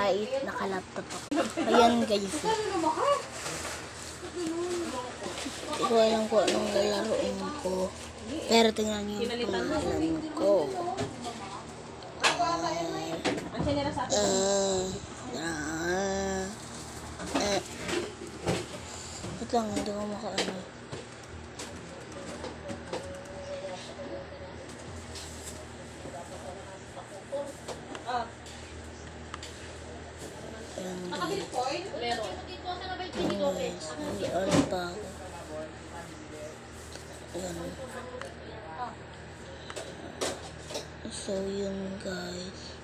kahit nakalaptop ako. Ayan guys. Hindi ko alam kung anong lalaroin ko. Pero tingnan niyo yung pangalan ko. Wait lang, hindi ko makaano. Hindi alam pa ako. Ayan. So yun guys.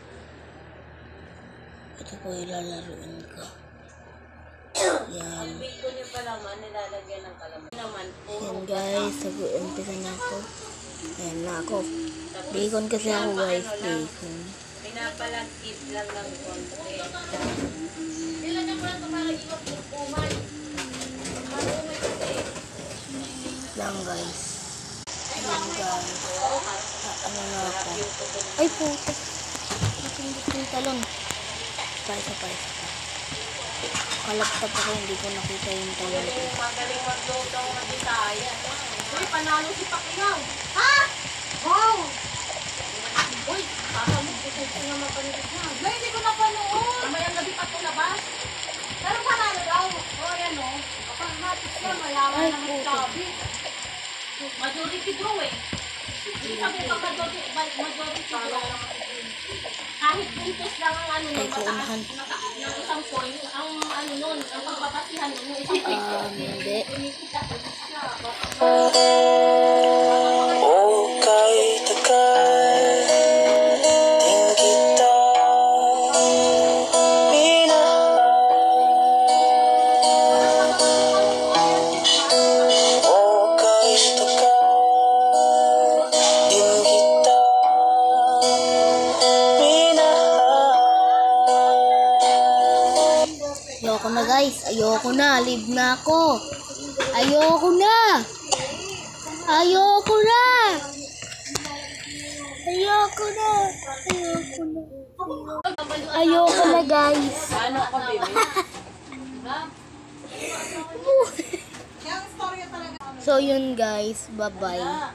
Ito po ilalaruin ko. Yan. Yan guys. Umpisa na ako. Ayan na ako. Bacon kasi ako guys. Bacon. Pinapalagkit lang ng konti. Ilan na mula ito para iwag umay. Marumay kasi. Lang guys. Ayan guys. Ano na ako. Ay puto. Matindot yung talon. Isa pa. Kalaptap ako, hindi ko nakita yung talon. Magaling magluto ng Bisaya. Uy, panalo si Pacquiao. Ha? Wow! Uy, kakamot ko nga mapanood na. Ay, hindi ko napanood. Mamayang gabi pa ito labas. Pero panalo daw. O, yan o. Kapag natin siya, mayaman naman sabi. Majority draw eh. Hindi sabi pag majority draw. Kahit puntos lang ang ano nun, mataas ng isang point, ang ano nun, ang pagbabasihan nun, yung isang point. Hindi. Pinikita ko siya. Okay, takay din kita minahal. Okay, takay din kita minahal. Ayoko na guys. Ayoko na. Leave na ako. Ayoko na. Ayoko na. Ayoko na. Ayoko na. Ayoko na guys. Ano ka, baby? So yun guys. Bye bye.